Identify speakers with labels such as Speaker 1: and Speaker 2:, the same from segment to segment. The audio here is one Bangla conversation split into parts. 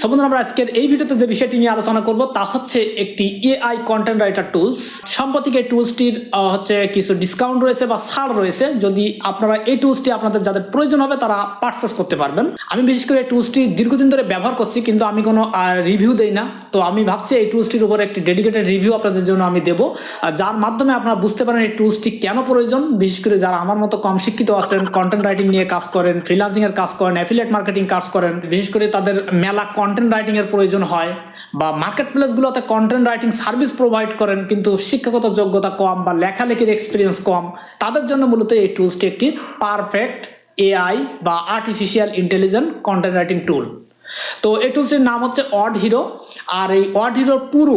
Speaker 1: সো বন্ধুরা, আমরা আজকের এই ভিডিওতে যে বিষয়টি নিয়ে আলোচনা করব তা হচ্ছে একটি এআই কন্টেন্ট রাইটার টুলস। সম্প্রতি এই টুলসটির হচ্ছে কিছু ডিসকাউন্ট রয়েছে বা ছাড় রয়েছে। যদি আপনারা এই টুলসটি আপনাদের যাদের প্রয়োজন হবে তারা পারচেস করতে পারবেন। আমি বিশেষ করে এই টুলসটি দীর্ঘদিন ধরে ব্যবহার করছি, কিন্তু আমি কোনো রিভিউ দেই না। তো আমি ভাবছি এই টুলসটির উপর একটি ডেডিকেটেড রিভিউ আপনাদের জন্য আমি দেবো, যার মাধ্যমে আপনারা বুঝতে পারেন এই টুলসটি কেন প্রয়োজন। বিশেষ করে যারা আমার মতো কম শিক্ষিত আছেন, কন্টেন্ট রাইটিং নিয়ে কাজ করেন, ফ্রিল্যান্সিং এর কাজ করেন, অ্যাফিলিয়েট মার্কেটিং কাজ করেন, বিশেষ করে তাদের মেলা কন্টেন্ট রাইটিং এর প্রয়োজন হয়, বা মার্কেট প্লেসগুলোতে কন্টেন্ট রাইটিং সার্ভিস প্রোভাইড করেন কিন্তু শিক্ষাগত যোগ্যতা কম বা লেখালেখির এক্সপিরিয়েন্স কম, তাদের জন্য মূলত এই টুলসটি একটি পারফেক্ট এআই বা আর্টিফিশিয়াল ইন্টেলিজেন্ট কন্টেন্ট রাইটিং টুল। তো এই টুলসটির নাম হচ্ছে ওয়ার্ডহিরো। আর এই ওয়ার্ডহিরোর পুরো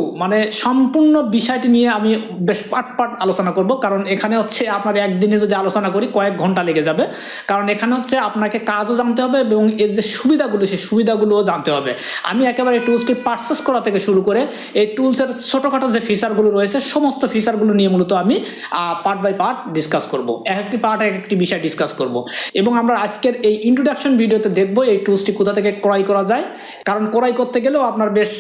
Speaker 1: সম্পূর্ণ বিষয়টি নিয়ে আমি বেশ পাট আলোচনা করব, কারণ এখানে হচ্ছে আপনার একদিনে যদি আলোচনা করি কয়েক ঘন্টা লেগে যাবে। কারণ এখানে হচ্ছে আপনাকে কাজও জানতে হবে এবং এর যে সুবিধাগুলো সেই সুবিধাগুলোও জানতে হবে। আমি একেবারে এই টুলসটি পারচেস করা থেকে শুরু করে এই টুলসের ছোটোখাটো যে ফিচারগুলো রয়েছে সমস্ত ফিচারগুলো নিয়ে মূলত আমি পার্ট বাই পার্ট ডিসকাস করব, একটি পার্ট একটি বিষয় ডিসকাস করব। এবং আমরা আজকের এই ইন্ট্রোডাকশন ভিডিওতে দেখব এই টুলসটি কোথা থেকে ক্রয় করা যায়, কারণ ক্রয় করতে গেলেও আপনার বেশ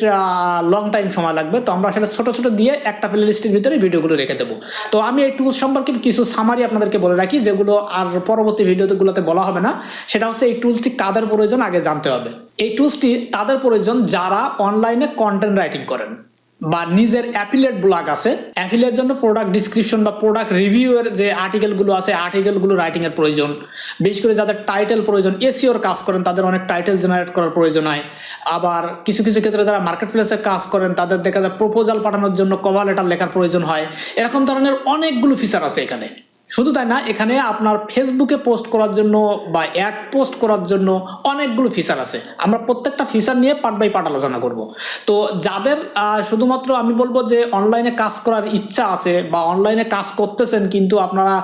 Speaker 1: লং টাইম সময় লাগবে। তো আমরা আসলে ছোট ছোট দিয়ে একটা প্লে লিস্টের ভিতরে ভিডিওগুলো রেখে দেবো। তো আমি এই টুলস সম্পর্কে কিছু সামারি আপনাদেরকে বলে রাখি, যেগুলো আর পরবর্তী ভিডিওগুলোতে বলা হবে না। সেটা হচ্ছে এই টুলসটি কাদের প্রয়োজন আগে জানতে হবে। এই টুলসটি তাদের প্রয়োজন যারা অনলাইনে কন্টেন্ট রাইটিং করেন বা নিজের অ্যাফিলিয়েট ব্লগ আছে, অ্যাফিলিয়েট জন্য প্রোডাক্ট ডিসক্রিপশন বা প্রোডাক্ট রিভিউয়ের যে আর্টিকেলগুলো আছে আর্টিকেলগুলো রাইটিংয়ের প্রয়োজন। বিশেষ করে যাদের টাইটেল প্রয়োজন, এসইওর কাজ করেন তাদের অনেক টাইটেল জেনারেট করার প্রয়োজন হয়। আবার কিছু কিছু ক্ষেত্রে যারা মার্কেট প্লেসে কাজ করেন তাদের দেখা যায় প্রপোজাল পাঠানোর জন্য কভার লেটার লেখার প্রয়োজন হয়। এরকম ধরনের অনেকগুলো ফিচার আছে এখানে। শুধু তাই না, এখানে আপনার ফেসবুকে পোস্ট করার জন্য বা অ্যাড পোস্ট করার জন্য অনেকগুলো ফিচার আছে। আমরা প্রত্যেকটা ফিচার নিয়ে পার্ট বাই পার্ট আলোচনা করব। তো যাদের শুধুমাত্র আমি বলবো যে অনলাইনে কাজ করার ইচ্ছা আছে বা অনলাইনে কাজ করতেছেন কিন্তু আপনারা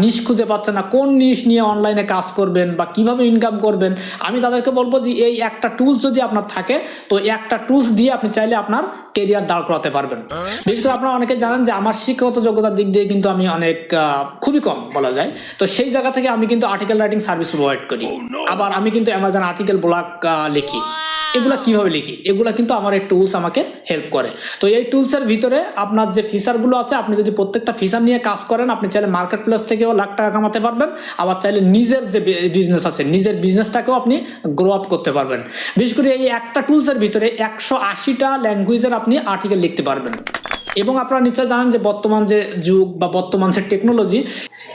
Speaker 1: নিশ খুঁজে পাচ্ছেন না, কোন নিশ নিয়ে অনলাইনে কাজ করবেন বা কিভাবে ইনকাম করবেন, আমি তাদেরকে বলবো যে এই একটা টুলস যদি আপনার থাকে তো একটা টুলস দিয়ে আপনি চাইলে আপনার কেরিয়ার দাঁড় করাতে পারবেন। বিশেষ করে আপনারা অনেকে জানেন যে আমার শিক্ষাগত যোগ্যতার দিক দিয়ে কিন্তু আমি অনেক খুবই কম বলা যায়। তো সেই জায়গা থেকে আমি কিন্তু আর্টিকেল রাইটিং সার্ভিস প্রোভাইড করি। আবার আমি কিন্তু অ্যামাজন আর্টিকেল ব্লগ লিখি। এগুলা কিভাবে লিখি, এগুলা কিন্তু আমার এই টুলস আমাকে হেল্প করে। তো এই টুলসের ভিতরে আপনার যে ফিচারগুলো আছে, আপনি যদি প্রত্যেকটা ফিচার নিয়ে কাজ করেন আপনি চাইলে মার্কেট প্লেস থেকেও লাখ টাকা কামাতে পারবেন। আবার চাইলে নিজের যে বিজনেস আছে নিজের বিজনেসটাকেও আপনি গ্রো আপ করতে পারবেন। বিশেষ করে এই একটা টুলসের ভিতরে 180টা ল্যাঙ্গুয়েজের আপনি আর্টিকেল লিখতে পারবেন। এবং আপনারা নিশ্চয় জানেন যে বর্তমান যে যুগ বা বর্তমান যে টেকনোলজি,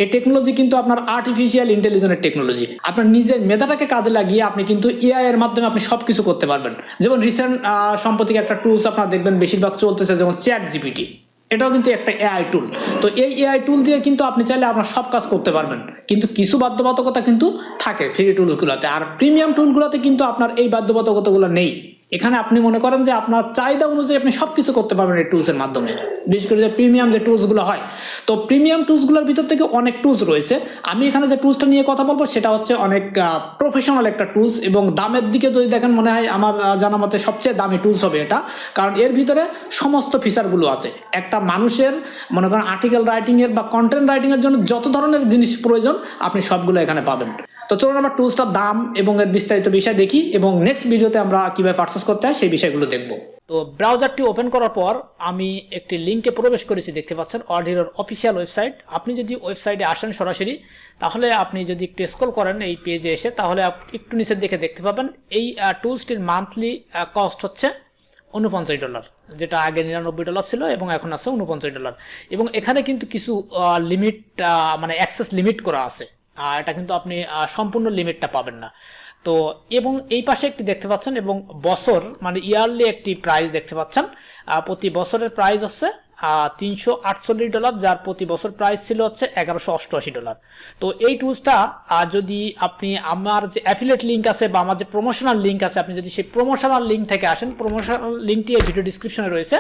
Speaker 1: এই টেকনোলজি কিন্তু আপনার আর্টিফিশিয়াল ইন্টেলিজেন্সের টেকনোলজি। আপনার নিজের মেধাটাকে কাজে লাগিয়ে আপনি কিন্তু এআই এর মাধ্যমে আপনি সব কিছু করতে পারবেন। যেমন রিসেন্ট সম্প্রতি একটা টুলস আপনারা দেখবেন বেশিরভাগ চলতেছে, যেমন ChatGPT। এটাও কিন্তু একটা এআই টুল। তো এই এআই টুল দিয়ে কিন্তু আপনি চাইলে আপনার সব কাজ করতে পারবেন, কিন্তু কিছু বাধ্যবাধকতা কিন্তু থাকে ফ্রি টুলসগুলোতে। আর প্রিমিয়াম টুলগুলোতে কিন্তু আপনার এই বাধ্যবাধকতাগুলো নেই। এখানে আপনি মনে করেন যে আপনার চাহিদা অনুযায়ী আপনি সব কিছু করতে পারবেন এই টুলসের মাধ্যমে। বিশেষ করে যে প্রিমিয়াম যে টুলসগুলো হয়, তো প্রিমিয়াম টুলসগুলোর ভিতর থেকে অনেক টুলস রয়েছে। আমি এখানে যে টুলসটা নিয়ে কথা বলবো সেটা হচ্ছে অনেক প্রফেশনাল একটা টুলস, এবং দামের দিকে যদি দেখেন মনে হয় আমার জানা মতে সবচেয়ে দামি টুলস হবে এটা। কারণ এর ভিতরে সমস্ত ফিচারগুলো আছে। একটা মানুষের মনে করেন আর্টিকেল রাইটিংয়ের বা কন্টেন্ট রাইটিংয়ের জন্য যত ধরনের জিনিস প্রয়োজন আপনি সবগুলো এখানে পাবেন। তো চলুন আমরা টুলসটার দাম এবং এর বিস্তারিত বিষয় দেখি, এবং নেক্সট ভিডিওতে আমরা কীভাবে পারচেস করতে হয় সেই বিষয়গুলো দেখব। তো ব্রাউজারটি ওপেন করার পর আমি একটি লিঙ্কে প্রবেশ করেছি, দেখতে পাচ্ছেন ওয়ার্ডহিরোর অফিসিয়াল ওয়েবসাইট। আপনি যদি ওয়েবসাইটে আসেন সরাসরি, তাহলে আপনি যদি একটু স্ক্রল করেন এই পেজে এসে, তাহলে একটু নিচের দিকে দেখতে পাবেন এই টুলসটির মান্থলি কস্ট হচ্ছে $49, যেটা আগে $99 ছিল এবং এখন আছে $49। এবং এখানে কিন্তু কিছু লিমিট অ্যাক্সেস লিমিট করা আছে। এটা কিন্তু আপনি সম্পূর্ণ লিমিটটা পাবেন না। তো এবং এই পাশে একটি দেখতে পাচ্ছেন, এবং বছর ইয়ারলি একটি প্রাইস দেখতে পাচ্ছেন। প্রতি বছরের প্রাইস হচ্ছে $348, যার প্রতি বছর প্রাইস ছিল হচ্ছে $1188। তো এই টুলসটা যদি আপনি আমার যে অ্যাফিলিয়েট লিঙ্ক আছে বা আমার যে প্রমোশনাল লিঙ্ক আছে, আপনি যদি সেই প্রমোশনাল লিঙ্ক থেকে আসেন, প্রমোশনাল লিঙ্কটি এই ভিডিও ডিসক্রিপশনে রয়েছে,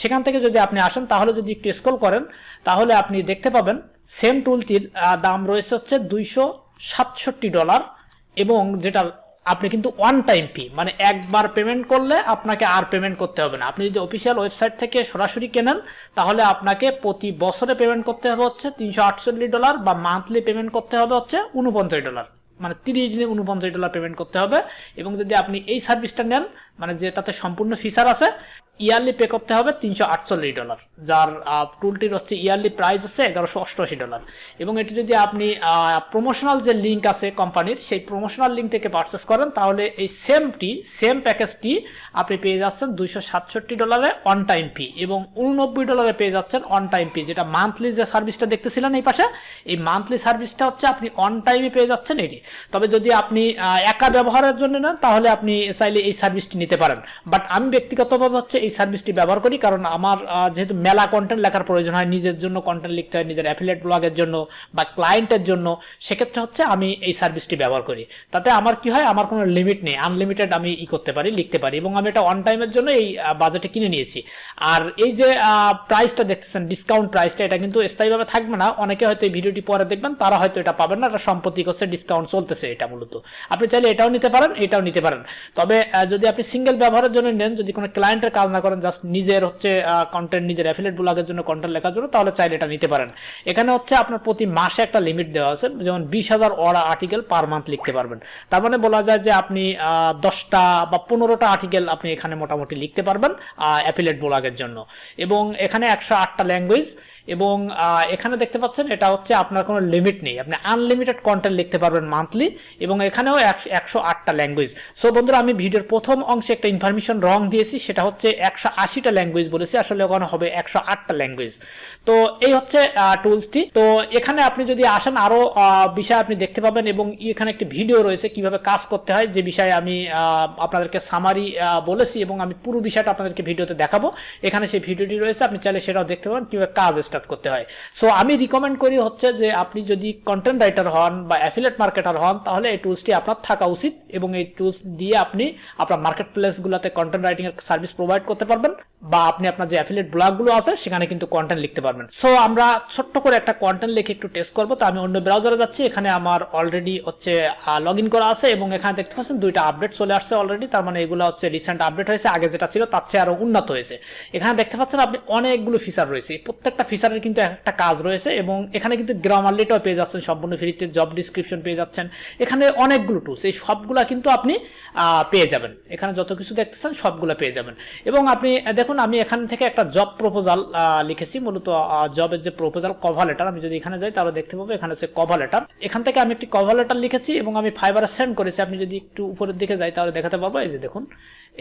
Speaker 1: সেখান থেকে যদি আপনি আসেন তাহলে যদি একটু স্ক্রল করেন তাহলে আপনি দেখতে পাবেন সেম টুলটির দাম রয়েছে হচ্ছে $267, এবং যেটা আপনি কিন্তু ওয়ান টাইম ফি, একবার পেমেন্ট করলে আপনাকে আর পেমেন্ট করতে হবে না। আপনি যদি অফিসিয়াল ওয়েবসাইট থেকে সরাসরি কেনেন তাহলে আপনাকে প্রতি বছরে পেমেন্ট করতে হবে হচ্ছে $348, বা মান্থলি পেমেন্ট করতে হবে হচ্ছে $49। মানে 30 দিনে $49 পেমেন্ট করতে হবে। এবং যদি আপনি এই সার্ভিসটা নেন, মানে যেটাতে সম্পূর্ণ ফিচার আছে, ইয়ারলি পে করতে হবে $348, যার টুলটির হচ্ছে ইয়ারলি প্রাইস হচ্ছে $1188। এবং এটি যদি আপনি প্রমোশনাল যে লিঙ্ক আছে কোম্পানির, সেই প্রমোশনাল লিঙ্ক থেকে পারচেস করেন, তাহলে এই সেম প্যাকেজটি আপনি পেয়ে যাচ্ছেন $267 অন টাইম ফি, এবং $89 পেয়ে যাচ্ছেন অন টাইম ফি, যেটা মান্থলি যে সার্ভিসটা দেখতেছিলেন এই পাশে, এই মান্থলি সার্ভিসটা হচ্ছে আপনি অন টাইমে পেয়ে যাচ্ছেন এটি। তবে যদি আপনি একা ব্যবহারের জন্য নেন, তাহলে আপনি চাইলে এই সার্ভিসটি নিতে পারেন। বাট আমি ব্যক্তিগতভাবে হচ্ছে এই সার্ভিসটি ব্যবহার করি, কারণ আমার যেহেতু মেলা কন্টেন্ট লেখার প্রয়োজন হয়, নিজের জন্য কন্টেন্ট লিখতে হয়, নিজের অ্যাফিলিয়েট ব্লগের জন্য বা ক্লায়েন্টের জন্য, সেক্ষেত্রে হচ্ছে আমি এই সার্ভিসটি ব্যবহার করি। তাতে আমার কি হয়, আমার কোনো লিমিট নেই, আনলিমিটেড আমি করতে পারি, লিখতে পারি, এবং আমি এটা অন টাইমের জন্য এই বাজেটে কিনে নিয়েছি। আর এই যে প্রাইসটা দেখতেছেন, ডিসকাউন্ট প্রাইসটা, এটা কিন্তু স্থায়ীভাবে থাকবে না। অনেকে হয়তো এই ভিডিওটি পরে দেখবেন, তারা হয়তো এটা পাবেন না, এটা সাম্প্রতিক হচ্ছে ডিসকাউন্ট চলতেছে এটা মূলত। আপনি চাইলে এটাও নিতে পারেন, এটাও নিতে পারেন। তবে যদি আপনি সিঙ্গেল ব্যবহারের জন্য নেন, যদি কোনো ক্লায়েন্টের কাজ না করেন, জাস্ট নিজের হচ্ছে কন্টেন্ট, নিজের অ্যাফিলিয়েট ব্লগের জন্য কন্টেন্ট লেখার জন্য, তাহলে চাইলে এটা নিতে পারেন। এখানে হচ্ছে আপনার প্রতি মাসে একটা লিমিট দেওয়া আছে, যেমন 20,000 আর্টিকেল পার মান্থ লিখতে পারবেন। তার মানে বলা যায় যে আপনি 10টা বা 15টা আর্টিকেল আপনি এখানে মোটামুটি লিখতে পারবেন অ্যাফিলিয়েট ব্লগের জন্য। এবং এখানে 108টা ল্যাঙ্গুয়েজ, এবং এখানে দেখতে পাচ্ছেন এটা হচ্ছে আপনার কোনো লিমিট নেই, আপনি আনলিমিটেড কন্টেন্ট লিখতে পারবেন মান্থলি, এবং এখানেও 108টা ল্যাঙ্গুয়েজ। সো বন্ধুরা, আমি ভিডিওর প্রথম অংশে একটা ইনফরমেশন রং দিয়েছি, সেটা হচ্ছে 180টা ল্যাঙ্গুয়েজ বলেছি, আসলে ওখানে হবে 108টা ল্যাঙ্গুয়েজ। তো এই হচ্ছে টুলসটি। তো এখানে আপনি যদি আসেন, আরো বিষয় আপনি দেখতে পাবেন, এবং এখানে একটি ভিডিও রয়েছে কিভাবে কাজ করতে হয়, যে বিষয়ে আমি আপনাদেরকে সামারি বলেছি, এবং আমি পুরো বিষয়টা আপনাদেরকে ভিডিওতে দেখাবো। এখানে সেই ভিডিওটি রয়েছে, আপনি চাইলে সেটাও দেখতে পাবেন কিভাবে কাজ স্টার্ট করতে হয়। সো আমি রিকমেন্ড করি হচ্ছে যে আপনি যদি কন্টেন্ট রাইটার হন বা অ্যাফিলিয়েট মার্কেটার হন, তাহলে এই টুলসটি আপনার থাকা উচিত, এবং এই টুলস দিয়ে আপনি আপনার মার্কেট প্লেসগুলোতে কন্টেন্ট রাইটিং এর সার্ভিস প্রোভাইড করতে পারবেন, বা আপনি আপনার যে অ্যাফিলিয়েট ব্লগগুলো আছে সেখানে কিন্তু কন্টেন্ট লিখতে পারবেন। সো আমরা ছোট্ট করে একটা কন্টেন্ট লিখে একটু টেস্ট করবো। তো আমি অন্য ব্রাউজারে যাচ্ছি, এখানে আমার অলরেডি হচ্ছে লগ ইন করা আছে, এবং এখানে দেখতে পাচ্ছেন 2টা আপডেট চলে আসছে অলরেডি। তার মানে এগুলো হচ্ছে রিসেন্ট আপডেট হয়েছে, আগে যেটা ছিল তার চেয়ে আরো উন্নত হয়েছে। এখানে দেখতে পাচ্ছেন আপনি অনেকগুলো ফিচার রয়েছে, প্রত্যেকটা ফিচারের কিন্তু একটা কাজ রয়েছে, এবং এখানে কিন্তু গ্রামারলিটাও পেয়ে যাচ্ছেন সম্পূর্ণ ফ্রিতে, জব ডিসক্রিপশন পেয়ে যাচ্ছেন, এখানে অনেকগুলো টুলস, এই সবগুলা কিন্তু আপনি পেয়ে যাবেন। এখানে যত কিছু দেখতেছেন সবগুলো পেয়ে যাবেন। এবং আপনি দেখুন, আমি এখান থেকে একটা জব প্রপোজাল লিখেছি, মূলত জবের যে প্রপোজাল কভার লেটার। আমি যদি এখানে যাই তাহলে দেখতে পাবো এখানে হচ্ছে কভার লেটার। এখান থেকে আমি একটি কভার লেটার লিখেছি, এবং আমি ফাইবারে সেন্ড করেছি। আপনি যদি একটু উপরের দিকে যাই তাহলে দেখাতে পারবো, এই যে দেখুন,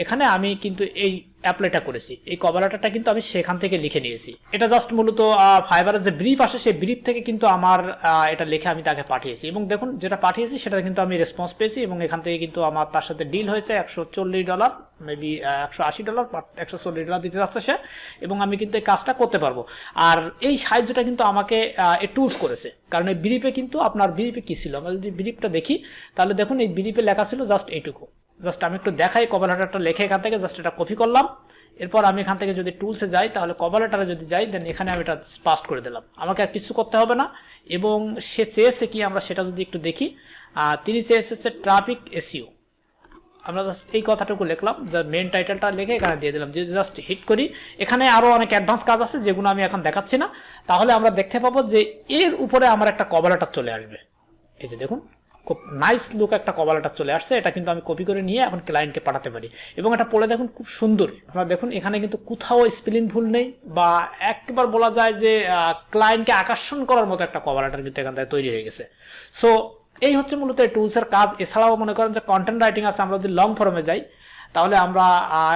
Speaker 1: এখানে আমি কিন্তু এই অ্যাপ্লাইটা করেছি, এই কভার লেটারটা কিন্তু আমি সেখান থেকে লিখে নিয়েছি। এটা জাস্ট মূলত ফাইবারের যে ব্রিফ আসে, সেই ব্রিফ থেকে কিন্তু আমার এটা লিখে আমি তাকে পাঠিয়েছি, এবং দেখুন যেটা পাঠিয়েছি সেটা কিন্তু আমি রেসপন্স পেয়েছি, এবং এখান থেকে কিন্তু আমার তার সাথে ডিল হয়েছে $140, মেবি $180, $140 দিতে যাচ্ছে সে, এবং আমি কিন্তু এই কাজটা করতে পারবো। আর এই সাহায্যটা কিন্তু আমাকে এই টুলস করেছে, কারণ এই ব্রিফে কিন্তু আপনার ব্রিফে কি ছিল, আমরা যদি ব্রিফটা দেখি তাহলে দেখুন এই ব্রিফে লেখা ছিল জাস্ট এইটুকু। জাস্ট আমি একটু দেখাই, কভার লেটারটা লেখে এখান থেকে জাস্ট এটা কপি করলাম। এরপর আমি এখান থেকে যদি টুলসে যাই, তাহলে কভার লেটারে যদি যাই, দেন এখানে আমি এটা পাস্ট করে দিলাম, আমাকে আর কিছু করতে হবে না। এবং সে চেয়েছে কি, আমরা সেটা যদি একটু দেখি, তিনি চেয়েছে হচ্ছে ট্রাফিক এসইও। আমরা জাস্ট এই কথাটুকু লিখলাম, যে মেন টাইটেলটা লিখে এখানে দিয়ে দিলাম, যে জাস্ট হিট করি। এখানে আরও অনেক অ্যাডভান্স কাজ আছে যেগুলো আমি এখন দেখাচ্ছি না। তাহলে আমরা দেখতে পাবো যে এর উপরে আমার একটা কভার লেটার চলে আসবে। এই যে দেখুন, খুব নাইস লুক একটা কভার লেটার চলে আসছে। এটা কিন্তু আমি কপি করে নিয়ে এখন ক্লায়েন্টকে পাঠাতে পারি, এবং এটা পড়ে দেখুন খুব সুন্দর। আপনারা দেখুন এখানে কিন্তু কোথাও স্পেলিং ভুল নেই, বা একবার বলা যায় যে ক্লায়েন্টকে আকর্ষণ করার মতো একটা কভার লেটার কিন্তু এখান থেকে তৈরি হয়ে গেছে। সো এই হচ্ছে মূলত এই টুলসের কাজ। এছাড়াও মনে করেন যে কন্টেন্ট রাইটিং আছে, আমরা যদি লং ফর্মে যাই তাহলে আমরা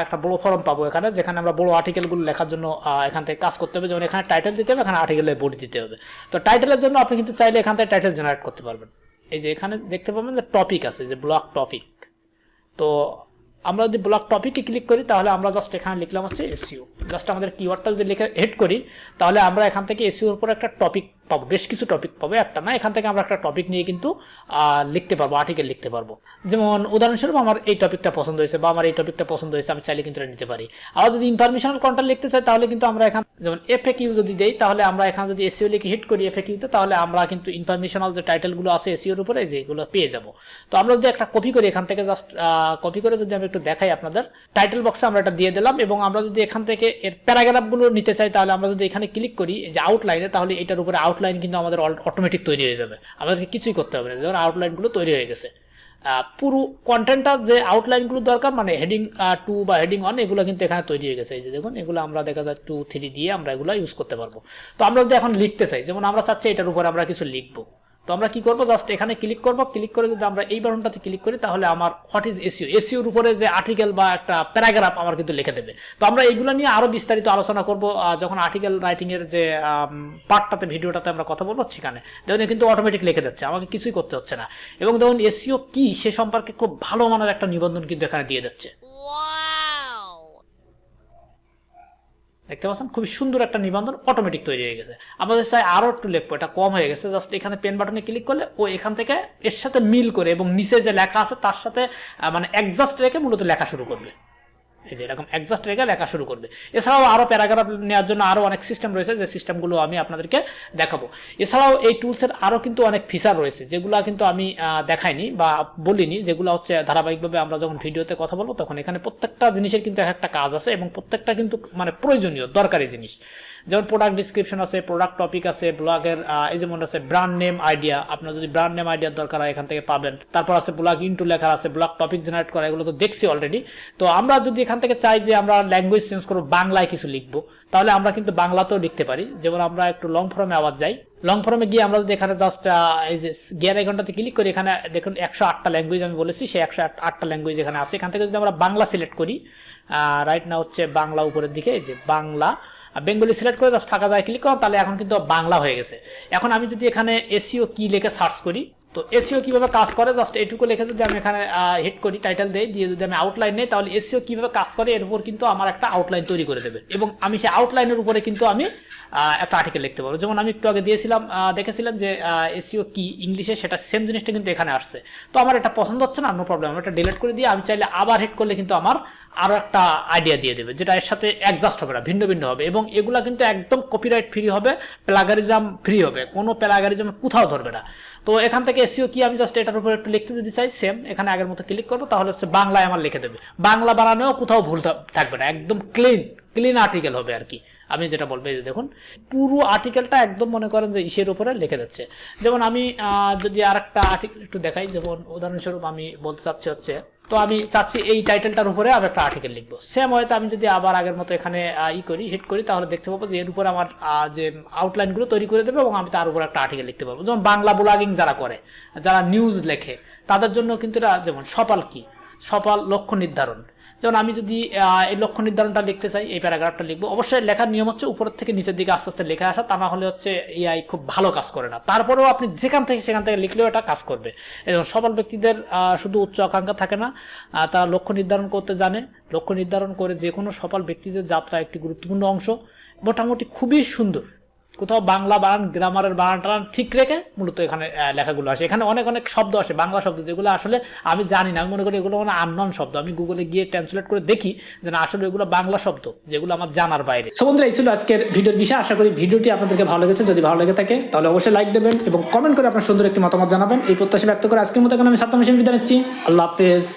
Speaker 1: একটা বড় ফর্ম পাবো এখানে, যেখানে আমরা বড় আর্টিকেলগুলো লেখার জন্য এখান থেকে কাজ করতে হবে। যেমন এখানে টাইটেল দিতে হবে, এখানে আর্টিকেলের বডি দিতে হবে। তো টাইটেলের জন্য আপনি কিন্তু চাইলে এখান থেকে টাইটেল জেনারেট করতে পারবেন। এই যে এখানে দেখতে পাবেন যে টপিক আছে, যে ব্লগ টপিক। তো আমরা যদি ব্লগ টপিকে ক্লিক করি তাহলে আমরা জাস্ট এখানে লিখলাম হচ্ছে এসইও। জাস্ট আমাদের কিওয়ার্ডটা যদি লিখে হেড করি তাহলে আমরা এখান থেকে এসইওর উপর একটা টপিক পাবো, বেশ কিছু টপিক পাবো, একটা না, এখান থেকে আমরা একটা টপিক নিয়ে কিন্তু লিখতে পারবো, আর্টিকেল লিখতে পারবো। যেমন উদাহরণস্বরূপ আমার এই টপিকটা পছন্দ হয়েছে, বা আমার এই টপিকটা পছন্দ হয়েছে, আমি চাইলে কিন্তু এটা নিতে পারি। আবার যদি ইনফরমেশনাল কন্টেন্ট লিখতে চাই তাহলে কিন্তু আমরা এখান, যেমন এফএকিউ যদি দেই, তাহলে আমরা এখানে যদি এসইও লিখে হিট করি এফএকিউতে, তাহলে আমরা কিন্তু ইনফরমেশনাল যে টাইটেলগুলো আছে এসইওর উপরে, যেগুলো পেয়ে যাব। তো আমরা যদি একটা কপি করি এখান থেকে, জাস্ট কপি করে যদি আমি একটু দেখাই আপনাদের, টাইটেল বক্সে আমরা এটা দিয়ে দিলাম। এবং আমরা যদি এখান থেকে এর প্যারাগ্রাফগুলো নিতে চাই তাহলে আমরা যদি এখানে ক্লিক করি যে আউটলাইনে, তাহলে এটার উপরে আউটলাইন আউটলাইন কিন্তু আমাদের অটোমেটিক তৈরি হয়ে যাবে, আমাদেরকে কিছুই করতে হবে না। যেমন আউটলাইনগুলো তৈরি হয়ে গেছে, পুরো কন্টেন্টটার যে আউটলাইনগুলো দরকার মানে হেডিং 2 বা হেডিং 1 এগুলো কিন্তু এখানে তৈরি হয়ে গেছে। এই যে দেখুন এগুলো আমরা দেখা যায় 2, 3 দিয়ে আমরা এগুলো ইউজ করতে পারবো। তো আমরা যদি এখন লিখতে চাই, যেমন আমরা চাচ্ছি এটার উপরে আমরা কিছু লিখবো, তো আমরা কি করবো, জাস্ট এখানে ক্লিক করবো, ক্লিক করে যদি আমরা এই বাটনটাতে ক্লিক করি তাহলে আমার হোয়াট ইজ এসইও, এসইওর উপরে যে আর্টিকেল বা একটা প্যারাগ্রাফ আমার কিন্তু লিখে দেবে। তো আমরা এইগুলো নিয়ে আরো বিস্তারিত আলোচনা করব যখন আর্টিকেল রাইটিং এর যে পার্টটাতে ভিডিওটাতে আমরা কথা বলবো সেখানে। দেখুন কিন্তু অটোমেটিক লিখে যাচ্ছে, আমাকে কিছুই করতে হচ্ছে না। এবং দেখুন এসইও কি সে সম্পর্কে খুব ভালো মানের একটা নিবন্ধন কিন্তু এখানে দিয়ে যাচ্ছে। দেখতে পাচ্ছেন খুব সুন্দর একটা নিবন্ধন অটোমেটিক তৈরি হয়ে গেছে। আমাদের চাই আরো একটু লিখবো, এটা কম হয়ে গেছে, জাস্ট এখানে পেন বাটনে ক্লিক করলে ও এখান থেকে এর সাথে মিল করে এবং নিচে যে লেখা আছে তার সাথে মানে অ্যাডজাস্ট রেখে মূলত লেখা শুরু করবে। এই যে এরকম অ্যাডজাস্ট রেখে লেখা শুরু করবে। এছাড়াও আরো প্যারাগ্রাফ নেওয়ার জন্য আরো অনেক সিস্টেম রয়েছে, যে সিস্টেমগুলো আমি আপনাদেরকে দেখাবো। এছাড়াও এই টুলসের আরো কিন্তু অনেক ফিচার রয়েছে যেগুলো কিন্তু আমি দেখাইনি বা বলিনি, যেগুলো হচ্ছে ধারাবাহিকভাবে আমরা যখন ভিডিওতে কথা বলবো তখন এখানে প্রত্যেকটা জিনিসের কিন্তু একটা কাজ আছে এবং প্রত্যেকটা কিন্তু মানে প্রয়োজনীয় দরকারি জিনিস। যেমন প্রোডাক্ট ডিসক্রিপশন আছে, প্রোডাক্ট টপিক আছে, ব্লগের এই যেমন আছে ব্র্যান্ড নেম আইডিয়া, আপনার যদি ব্র্যান্ড নেম আইডিয়ার দরকার হয় এখান থেকে পাবেন। তারপর আছে ব্লগ ইনটু লেখা আছে, ব্লগ টপিক জেনারেট করা, এগুলো তো দেখছি অলরেডি। তো আমরা যদি এখান থেকে চাই যে আমরা ল্যাঙ্গুয়েজ চেঞ্জ করবো, বাংলায় কিছু লিখবো, তাহলে আমরা কিন্তু বাংলাতেও লিখতে পারি। যেমন আমরা একটু লং ফর্মে আবার যাই, লং ফর্মে গিয়ে আমরা যদি এখানে জাস্ট এই যে গিয়ার আইকনটাতে ক্লিক করি, এখানে দেখুন 108টা ল্যাঙ্গুয়েজ আমি বলেছি, সেই 108টা ল্যাঙ্গুয়েজ এখানে আছে। এখান থেকে যদি আমরা বাংলা সিলেক্ট করি, রাইট না হচ্ছে বাংলা উপরের দিকে, এই যে বাংলা বেঙ্গলি সিলেক্ট করে জাস্ট ফাঁকা যায় ক্লিক করো, তাহলে এখন কিন্তু বাংলা হয়ে গেছে। এখন আমি যদি এখানে এসইও কি লিখে সার্চ করি, তো এসইও কিভাবে কাজ করে জাস্ট এইটুকু লিখে যদি আমি এখানে হিট করি, টাইটেল দিয়ে যদি আমি আউটলাইন নেই, তাহলে এসইও কিভাবে কাজ করে এর উপর কিন্তু আমার একটা আউটলাইন তৈরি করে দেবে এবং আমি সেই আউটলাইনের উপরে কিন্তু আমি একটা আর্টিকেল লিখতে পারবো। যেমন আমি একটু আগে দিয়েছিলাম, দেখেছিলাম যে এসইও কি ইংলিশে, সেটা সেম জিনিসটা কিন্তু এখানে আসছে। তো আমার এটা পছন্দ হচ্ছে না, নো প্রবলেম, আমি এটা ডিলিট করে দিয়ে আমি চাইলে আবার হিট করলে কিন্তু আমার আরো একটা আইডিয়া দিয়ে দেবে, যেটা এর সাথে অ্যাডজাস্ট হবে না, ভিন্ন ভিন্ন হবে এবং এগুলা কিন্তু একদম কপিরাইট ফ্রি হবে, প্লাগারিজম ফ্রি হবে, কোনো প্লাগারিজম কোথাও ধরবে না। তো এখান থেকে এসইও কি আমি জাস্ট এটার উপর একটু লিখতে যদি চাই, সেম এখানে আগের মতো ক্লিক করবো, তাহলে হচ্ছে বাংলায় আমার লিখে দেবে। বাংলা বানানেও কোথাও ভুল থাকবে না, একদম ক্লিন আর্টিকেল হবে আর কি। আমি যেটা বলবো, এই যে দেখুন পুরো আর্টিকেলটা একদম মনে করেন যে ইসের উপরে লিখে যাচ্ছে। যেমন আমি যদি আর একটা আর্টিকেল একটু দেখাই, যেমন উদাহরণস্বরূপ আমি বলতে চাচ্ছি হচ্ছে, তো আমি চাচ্ছি এই টাইটেলটার উপরে আমি একটা আর্টিকেল লিখবো। সেম হয়তো আমি যদি আবার আগের মতো এখানে হিট করি, তাহলে দেখতে পাবো যে এর উপরে আমার যে আউটলাইনগুলো তৈরি করে দেবে এবং আমি তার উপরে একটা আর্টিকেল লিখতে পারবো। যেমন বাংলা ব্লগিং যারা করে, যারা নিউজ লেখে, তাদের জন্য কিন্তু এটা, যেমন সপাল কি, সপাল লক্ষ্য নির্ধারণ। যেমন আমি যদি এই লক্ষ্য নির্ধারণটা লিখতে চাই, এই প্যারাগ্রাফটা লিখবো, অবশ্যই লেখার নিয়ম হচ্ছে উপরের থেকে নিচের দিকে আস্তে আস্তে লেখা আসা, তা না হলে হচ্ছে এআই খুব ভালো কাজ করে না। তারপরেও আপনি সেখান থেকে লিখলেও এটা কাজ করবে। এবং সফল ব্যক্তিদের শুধু উচ্চ আকাঙ্ক্ষা থাকে না, তারা লক্ষ্য নির্ধারণ করতে জানে, লক্ষ্য নির্ধারণ করে যে কোনো সফল ব্যক্তিদের যাত্রা একটি গুরুত্বপূর্ণ অংশ। মোটামুটি খুবই সুন্দর, কোথাও বাংলা বানান, গ্রামারের বানান টানান ঠিক রেখে মূলত এখানে লেখাগুলো আসে। এখানে অনেক শব্দ আসে, বাংলা শব্দ, যেগুলো আসলে আমি জানি না, আমি মনে করি এগুলো মানে আননোন শব্দ। আমি গুগলে গিয়ে ট্রান্সলেট করে দেখি যে না, আসলে এগুলো বাংলা শব্দ যেগুলো আমার জানার বাইরে। সো বন্ধুরা, এই ছিল আজকের ভিডিওর বিষয়। আশা করি ভিডিওটি আপনাদেরকে ভালো লেগেছে। যদি ভালো লেগে থাকে তাহলে অবশ্যই লাইক দেবেন এবং কমেন্ট করে আপনার সুন্দর একটি মতামত জানাবেন। এই প্রত্যাশা ব্যক্ত করে আজকের মতো এখানে আমি সাত্তার হোসেন বিদায় নিচ্ছি। আল্লাহ হাফেজ।